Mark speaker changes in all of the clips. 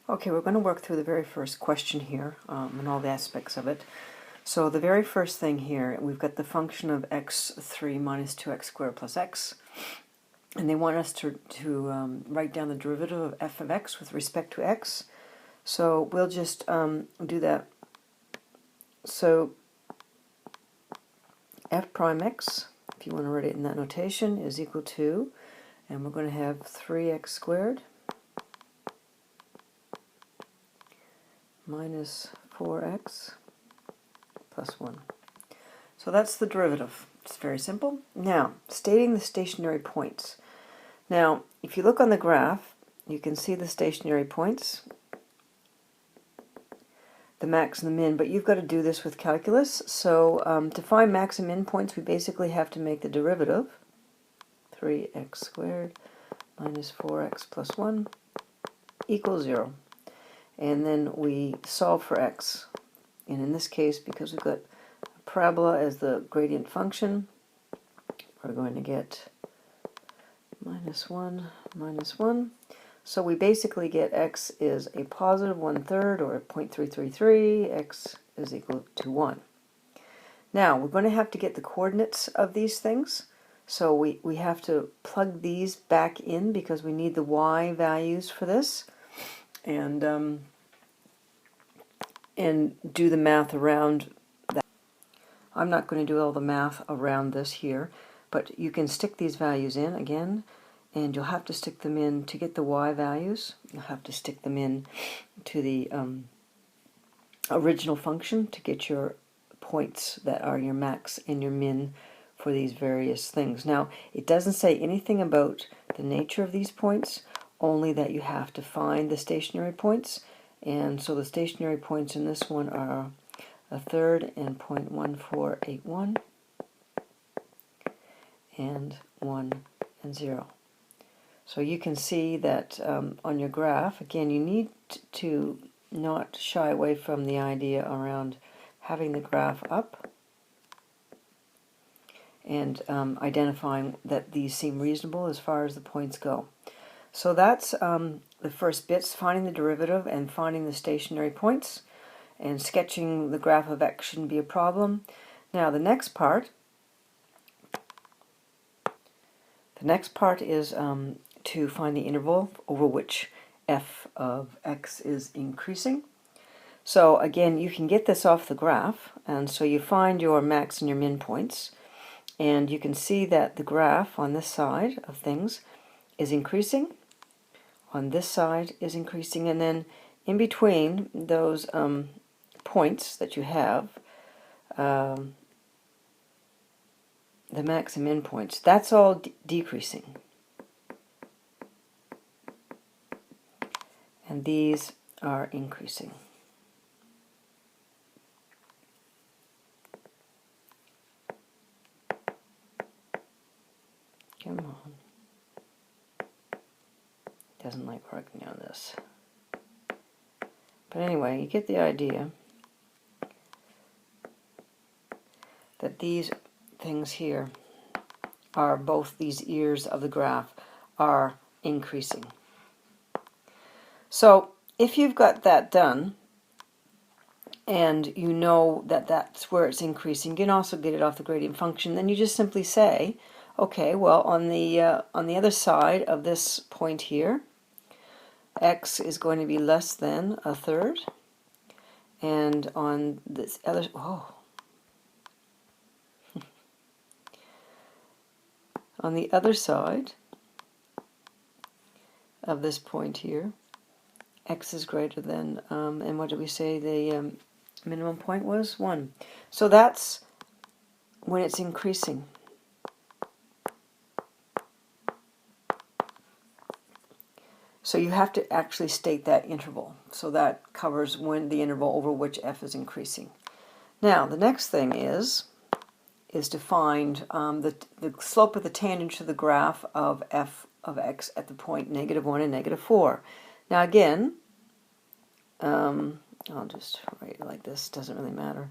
Speaker 1: Okay, we're going to work through the very first question here and all the aspects of it. So the very first thing here, we've got the function of x3 minus 2x squared plus x, and they want us to write down the derivative of f of x with respect to x. So we'll just do that. So f prime x, if you want to write it in that notation, is equal to, and we're going to have 3x squared minus 4x plus 1. So that's the derivative. It's very simple. Now, stating the stationary points. Now, if you look on the graph, you can see the stationary points, the max and the min, but you've got to do this with calculus. So to find max and min points, we basically have to make the derivative, 3x squared minus 4x plus 1 equals 0. And then we solve for x. And in this case, because we've got a parabola as the gradient function, we're going to get minus 1, minus 1. So we basically get x is a positive 1/3 or 0.333, x is equal to 1. Now, we're going to have to get the coordinates of these things. So we have to plug these back in because we need the y values for this. And do the math around that. I'm not going to do all the math around this here, but you can stick these values in again, and you'll have to stick them in to get the y values. You'll have to stick them in to the original function to get your points that are your max and your min for these various things. Now, it doesn't say anything about the nature of these points, only that you have to find the stationary points. And so the stationary points in this one are 1/3 and 0.1481 and 1 and 0. So you can see that on your graph, again, you need to not shy away from the idea around having the graph up and identifying that these seem reasonable as far as the points go. So that's the first bits, finding the derivative and finding the stationary points, and sketching the graph of x shouldn't be a problem. Now the next part is to find the interval over which f of x is increasing. So again, you can get this off the graph, and so you find your max and your min points, and you can see that the graph on this side of things is increasing, on this side is increasing, and then in between those points that you have, the max and min points, that's all decreasing. And these are increasing. Come on. Doesn't like working on this. But anyway, you get the idea that these things here are, both these ears of the graph are increasing. So if you've got that done, and you know that that's where it's increasing, you can also get it off the gradient function. Then you just simply say, okay, well, on the other side of this point here, x is going to be less than 1/3, and on this other, on the other side of this point here, x is greater than, and what did we say the minimum point was? 1. So that's when it's increasing. So you have to actually state that interval. So that covers when the interval over which f is increasing. Now, the next thing is to find the slope of the tangent to the graph of f of x at the point -1 and -4. Now again, I'll just write it like this, doesn't really matter.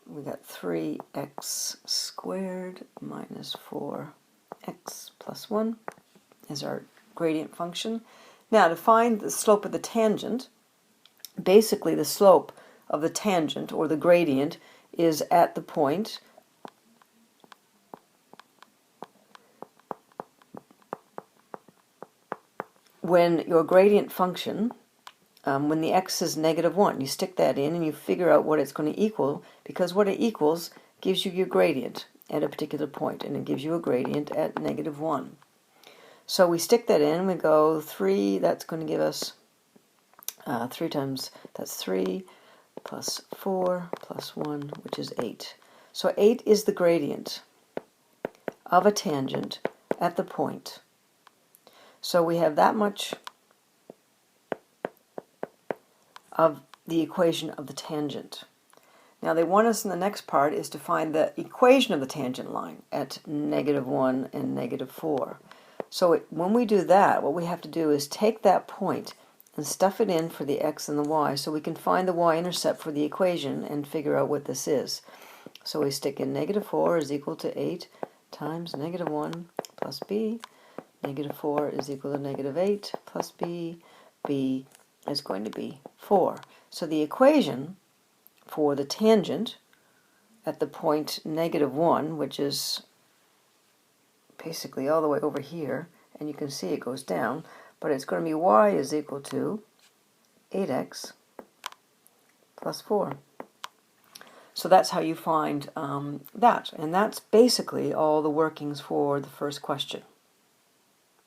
Speaker 1: We got 3x squared minus 4x plus 1 is our gradient function. Now, to find the slope of the tangent, basically the slope of the tangent, or the gradient, is at the point when your gradient function, when the x is -1, you stick that in and you figure out what it's going to equal, because what it equals gives you your gradient at a particular point, and it gives you a gradient at -1. So we stick that in, we go 3, that's going to give us 3 times, that's 3 plus 4 plus 1, which is 8. So 8 is the gradient of a tangent at the point. So we have that much of the equation of the tangent. Now they want us in the next part is to find the equation of the tangent line at -1 and -4. So when we do that, what we have to do is take that point and stuff it in for the x and the y, so we can find the y-intercept for the equation and figure out what this is. So we stick in -4 is equal to 8 times -1 plus b. -4 is equal to -8 plus b. b is going to be 4. So the equation for the tangent at the point -1, which is basically all the way over here, and you can see it goes down, but it's going to be y is equal to 8x plus 4. So that's how you find that, and that's basically all the workings for the first question.